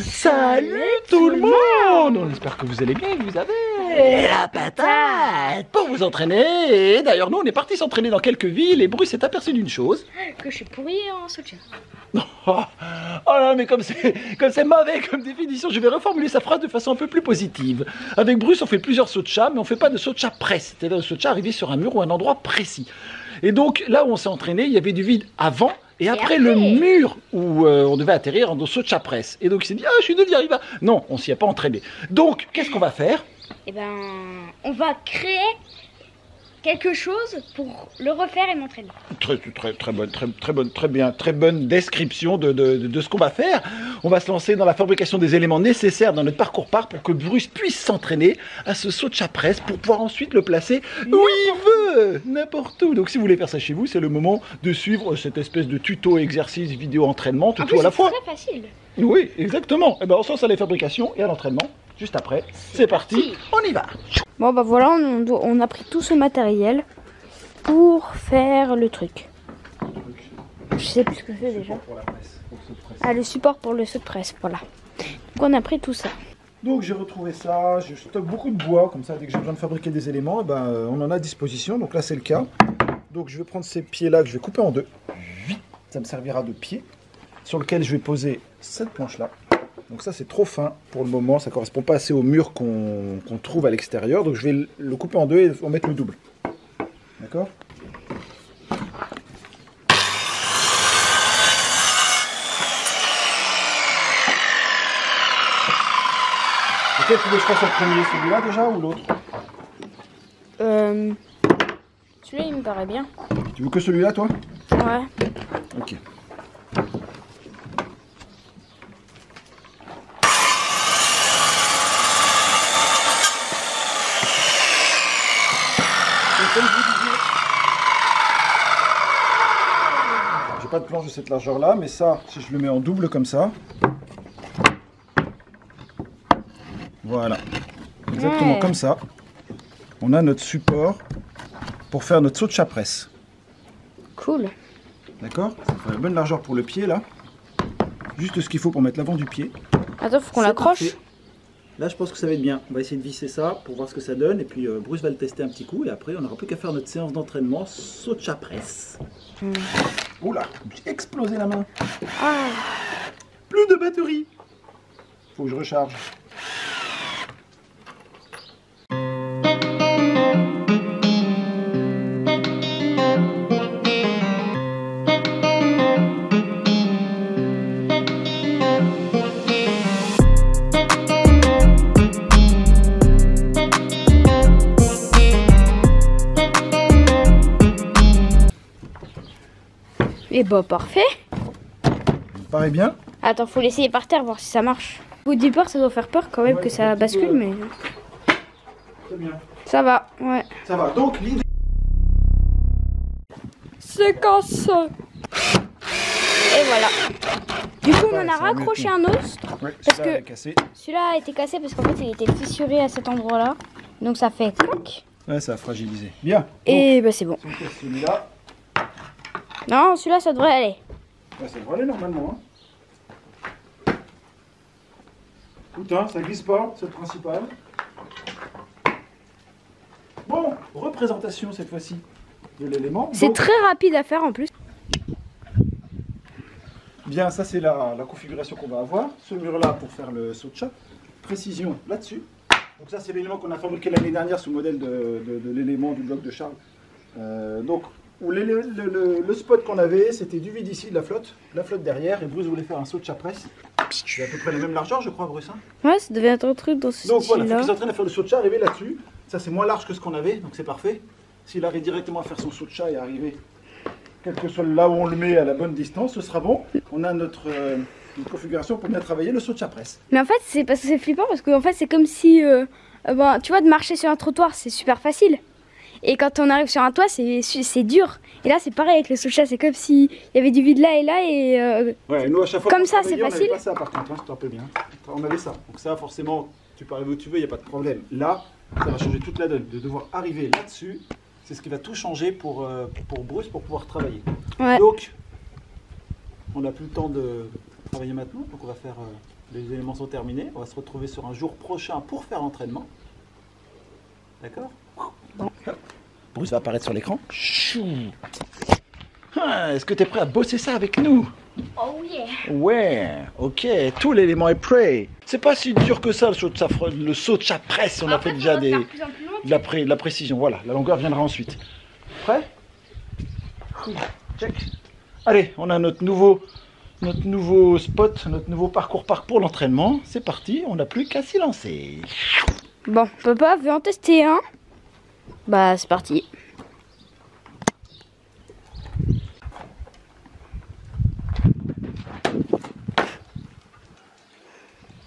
Salut tout le monde! On espère que vous allez bien et que vous avez la patate pour vous entraîner. Et d'ailleurs, nous, on est parti s'entraîner dans quelques villes et Bruce s'est aperçu d'une chose. Que je suis pourri en soutien. Oh là, mais comme c'est mauvais comme définition, je vais reformuler sa phrase de façon un peu plus positive. Avec Bruce, on fait plusieurs sauts de chat, mais on fait pas de saut de chat presse. C'est-à-dire de saut de chat arrivé sur un mur ou un endroit précis. Et donc, là où on s'est entraîné, il y avait du vide avant et après le mur où on devait atterrir en saut de chat presse. Et donc, il s'est dit, ah, je suis nul, j'y arrive pas. Non, on s'y est pas entraîné. Donc, qu'est-ce qu'on va faire? Eh ben, on va créer quelque chose pour le refaire et m'entraîner. Très bonne description de ce qu'on va faire. On va se lancer dans la fabrication des éléments nécessaires dans notre parcours parc pour que Bruce puisse s'entraîner à ce saut de chat presse pour pouvoir ensuite le placer où il veut, n'importe où. Donc si vous voulez faire ça chez vous, c'est le moment de suivre cette espèce de tuto, exercice, vidéo, entraînement, tout à la fois. C'est très facile. Oui, exactement. Et ben on se lance à la fabrication et à l'entraînement juste après. C'est parti, on y va. Bon bah voilà, on a pris tout ce matériel pour faire le truc. Je sais plus ce que c'est déjà. Ah, le support pour le saut de presse, voilà. Donc on a pris tout ça. Donc j'ai retrouvé ça, je stocke beaucoup de bois, comme ça dès que j'ai besoin de fabriquer des éléments, on en a à disposition, donc là c'est le cas. Donc je vais prendre ces pieds là que je vais couper en deux, ça me servira de pied, sur lequel je vais poser cette planche là. Donc ça c'est trop fin pour le moment, ça ne correspond pas assez au mur qu'on trouve à l'extérieur, donc je vais le couper en deux et en mettre le double. D'accord ? Lequel tu veux que je fasse en premier, celui-là déjà ou l'autre? Celui-là il me paraît bien. Tu veux que celui-là toi? Ouais. Ok. Comme je vous disais, j'ai pas de planche de cette largeur là, mais ça, si je le mets en double comme ça, voilà, exactement comme ça, on a notre support pour faire notre saut de chat presse. Cool. D'accord? Ça fait la bonne largeur pour le pied là, juste ce qu'il faut pour mettre l'avant du pied. Attends, faut qu'on l'accroche. Là, je pense que ça va être bien. On va essayer de visser ça pour voir ce que ça donne. Et puis, Bruce va le tester un petit coup. Et après, on n'aura plus qu'à faire notre séance d'entraînement saut de chat presse. Oula, j'ai explosé la main. Ah. Plus de batterie. Faut que je recharge. Et bah parfait. Ça me paraît bien. Attends, faut l'essayer par terre, voir si ça marche. Au départ, ça doit faire peur quand même que ça bascule, mais... C'est bien. Ça va, ouais. Ça va, donc l'idée... C'est cassé. Et voilà. Du coup, on en a raccroché un autre. Ouais, parce que cassé. celui-là a été cassé parce qu'en fait, il était fissuré à cet endroit-là. Donc ça fait clac. Ouais, ça a fragilisé. Bien. Et bah c'est bon. On teste celui-là. Non, celui-là, ça devrait aller. Ouais, ça devrait aller normalement. Hein. Écoute, hein, ça glisse pas, c'est le principal. Bon, représentation cette fois-ci de l'élément. C'est très rapide à faire en plus. Bien, ça c'est la configuration qu'on va avoir. Ce mur-là pour faire le saut de chat. Précision là-dessus. Donc ça c'est l'élément qu'on a fabriqué l'année dernière sous le modèle de l'élément du bloc de Charles. Donc le spot qu'on avait, c'était du vide ici, de la flotte derrière, et Bruce voulait faire un saut de chat presse. C'est à peu près la même largeur, je crois, Bruce. Hein, Ouais, ça devait être un truc dans ce donc voilà, il faut style-là. qu'il s'entraîne à faire le saut de chat, arriver là-dessus. Ça c'est moins large que ce qu'on avait, donc c'est parfait. S'il arrive directement à faire son saut de chat et arriver, quel que soit là où on le met à la bonne distance, ce sera bon. On a notre configuration pour bien travailler le saut de chat presse. Mais en fait, c'est parce que c'est flippant parce que en fait, c'est comme si, tu vois, de marcher sur un trottoir, c'est super facile. Et quand on arrive sur un toit, c'est dur. Et là, c'est pareil avec le saut de chat, c'est comme s'il y avait du vide là et là et ouais, nous à chaque fois comme qu'on ça, c'est travaillait, facile. On avait pas ça par contre, hein, je te rappelle bien. On avait ça. Donc ça, forcément, tu peux arriver où tu veux, il n'y a pas de problème. Là, ça va changer toute la donne. De devoir arriver là-dessus, c'est ce qui va tout changer pour Bruce pour pouvoir travailler. Ouais. Donc, on n'a plus le temps de travailler maintenant, donc on va faire Les éléments sont terminés. On va se retrouver sur un jour prochain pour faire l'entraînement. D'accord? Bon. Bruce va apparaître sur l'écran. Est-ce que tu es prêt à bosser ça avec nous? Oh yeah. Ouais, ok, tout l'élément est prêt. C'est pas si dur que ça, le saut de chat presse. On a fait déjà de la précision. Voilà, la longueur viendra ensuite. Prêt? Check. Allez, on a notre nouveau spot, notre nouveau parcours pour l'entraînement. C'est parti, on n'a plus qu'à s'y lancer. Bon, papa veut en tester un. Bah, c'est parti.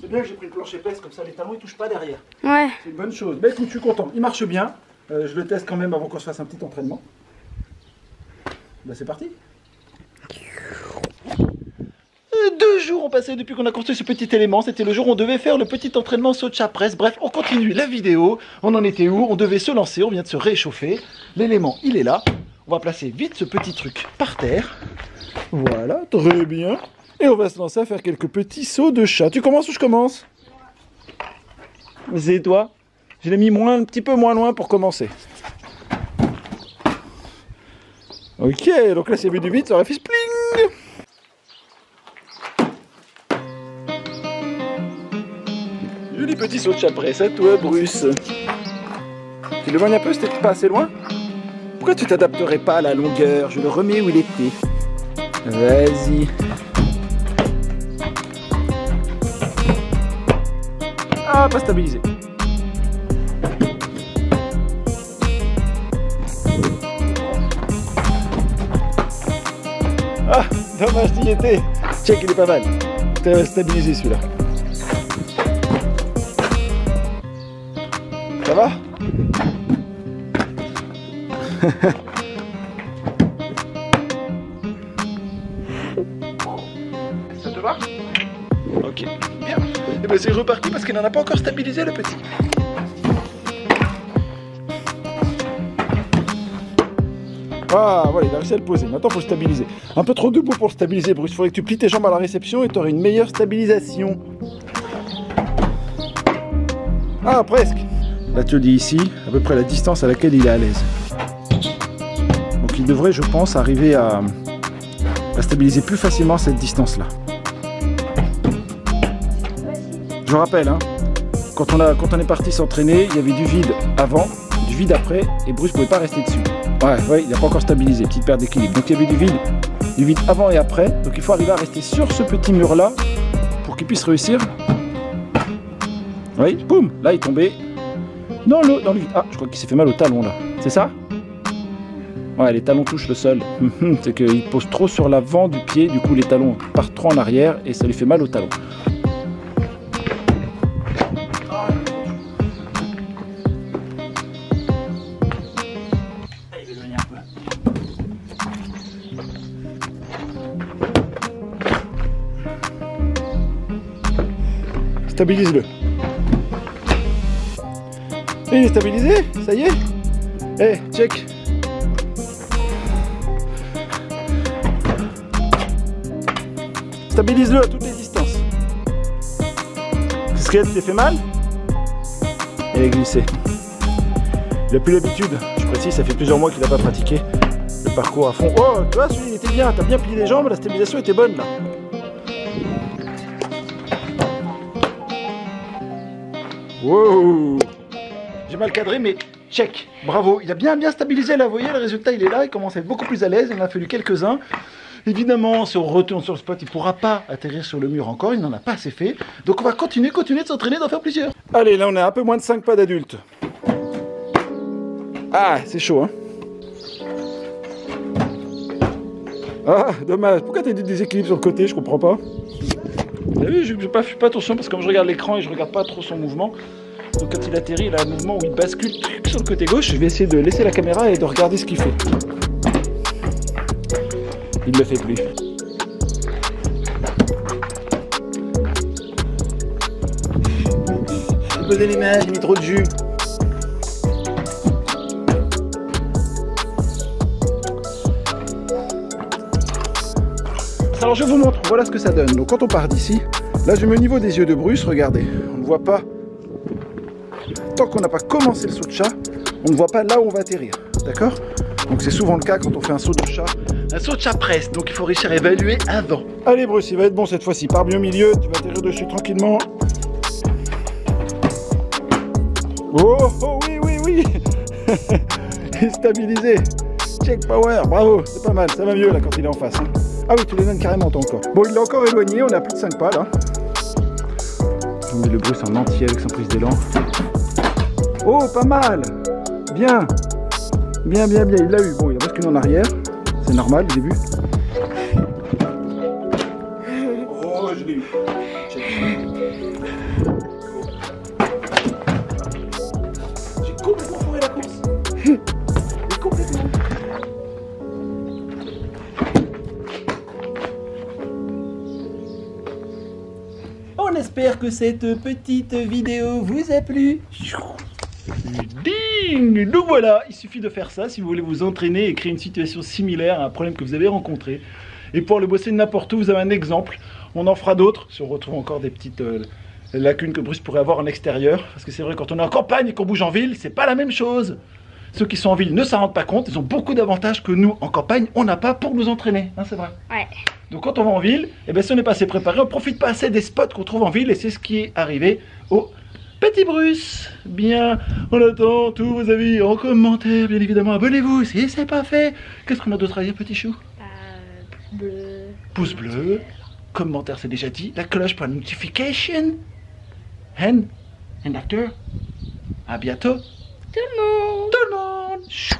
C'est bien que j'ai pris le plancher épaisse, comme ça les talons ils touchent pas derrière. Ouais. C'est une bonne chose. Bah écoute, je suis content. Il marche bien. Je le teste quand même avant qu'on se fasse un petit entraînement. Bah c'est parti. 2 jours ont passé depuis qu'on a construit ce petit élément. C'était le jour où on devait faire le petit entraînement saut de chat presse. Bref, on continue la vidéo. On en était où? On devait se lancer. On vient de se réchauffer. L'élément, il est là. On va placer vite ce petit truc par terre. Voilà, très bien. Et on va se lancer à faire quelques petits sauts de chat. Tu commences ou je commence? C'est toi. Je l'ai mis un petit peu moins loin pour commencer. Ok, donc là c'est vu du vide, ça aurait fait spling. Joli petit saut de chat presse à toi, Bruce. Tu l'éloignes un peu, c'était pas assez loin? Pourquoi tu t'adapterais pas à la longueur? Je le remets où il était. Vas-y. Ah, pas stabilisé. Ah, dommage d'y était. Check, il est pas mal. T'as stabilisé celui-là. Ça va? Ça te va? Ok, bien. Et ben c'est reparti parce qu'il n'en a pas encore stabilisé le petit. Ah, voilà, il a réussi à le poser. Maintenant, il faut le stabiliser. Un peu trop debout pour le stabiliser, Bruce. Il faudrait que tu plies tes jambes à la réception et tu aurais une meilleure stabilisation. Ah, presque. Là, tu le dis ici, à peu près la distance à laquelle il est à l'aise. Donc, il devrait, je pense, arriver à stabiliser plus facilement cette distance-là. Je rappelle, hein, quand on est parti s'entraîner, il y avait du vide avant, du vide après, et Bruce ne pouvait pas rester dessus. Ouais, il n'a pas encore stabilisé, petite perte d'équilibre. Donc il y avait du vide avant et après. Donc il faut arriver à rester sur ce petit mur-là pour qu'il puisse réussir. Oui, boum, là il est tombé dans le vide. Ah, je crois qu'il s'est fait mal au talon là. C'est ça? Ouais, les talons touchent le sol. C'est qu'il pose trop sur l'avant du pied, du coup les talons partent trop en arrière et ça lui fait mal au talon. Stabilise-le. Et il est stabilisé, ça y est. Eh, check. Stabilise-le à toutes les distances. Est-ce qu'elle t'est fait mal? Elle est glissée. Il n'a plus l'habitude. Je précise, ça fait plusieurs mois qu'il n'a pas pratiqué le parcours à fond. Oh, tu vois, celui-là, il était bien. T'as bien plié les jambes, la stabilisation était bonne là. Wow. J'ai mal cadré, mais check, bravo. Il a bien stabilisé là, vous voyez, le résultat il est là, il commence à être beaucoup plus à l'aise, il en a fallu quelques-uns. Évidemment, si on retourne sur le spot, il ne pourra pas atterrir sur le mur encore, il n'en a pas assez fait. Donc on va continuer de s'entraîner, d'en faire plusieurs. Allez, là on est à un peu moins de 5 pas d'adultes. Ah, c'est chaud, hein. Ah, dommage. Pourquoi t'as du déséquilibre sur le côté, je comprends pas. Vous avez vu, je fais pas attention parce que comme je regarde l'écran et je regarde pas trop son mouvement, donc quand il atterrit, il a un mouvement où il bascule sur le côté gauche. Je vais essayer de laisser la caméra et de regarder ce qu'il fait. Il ne le fait plus. J'ai posé l'image, j'ai mis trop de jus. Alors je vous montre, voilà ce que ça donne. Donc quand on part d'ici, Là, je mets au niveau des yeux de Bruce, regardez. On ne voit pas. Tant qu'on n'a pas commencé le saut de chat, on ne voit pas là où on va atterrir. D'accord? Donc c'est souvent le cas quand on fait un saut de chat. Un saut de chat presse, donc il faut réussir à évaluer avant. Allez Bruce, il va être bon cette fois-ci. Pars bien au milieu, tu vas atterrir dessus tranquillement. Oh, oh oui, oui, oui. Stabilisé. Check power, bravo. C'est pas mal, ça va mieux là quand il est en face. Hein. Ah oui, tu les donnes carrément toi encore. Bon, il l'a encore éloigné, on est à plus de 5 pas là. On met le Bruce en entier avec son prise d'élan. Oh, pas mal. Bien. Bien, bien, bien. Il l'a eu. Bon, il reste qu'une en arrière. C'est normal au début. Oh, je l'ai eu. J'ai complètement foiré la course. J'ai complètement. On espère que cette petite vidéo vous a plu. Ding! Donc voilà, il suffit de faire ça si vous voulez vous entraîner et créer une situation similaire à un problème que vous avez rencontré. Et pour le bosser n'importe où, vous avez un exemple. On en fera d'autres si on retrouve encore des petites lacunes que Bruce pourrait avoir en extérieur. Parce que c'est vrai, quand on est en campagne et qu'on bouge en ville, c'est pas la même chose. Ceux qui sont en ville ne s'en rendent pas compte. Ils ont beaucoup d'avantages que nous, en campagne, on n'a pas pour nous entraîner. Hein, c'est vrai. Ouais. Donc quand on va en ville, eh bien, si on n'est pas assez préparé, on ne profite pas assez des spots qu'on trouve en ville. Et c'est ce qui est arrivé au Petit Bruce. Bien, on attend tous vos avis en commentaire, bien évidemment. Abonnez-vous si c'est pas fait. Qu'est-ce qu'on a d'autre à dire, petit chou? Bleu. Pouce bleu. Commentaire, c'est déjà dit. La cloche pour la notification. And acteur. À bientôt. Tout le monde. Tout le monde. Chou.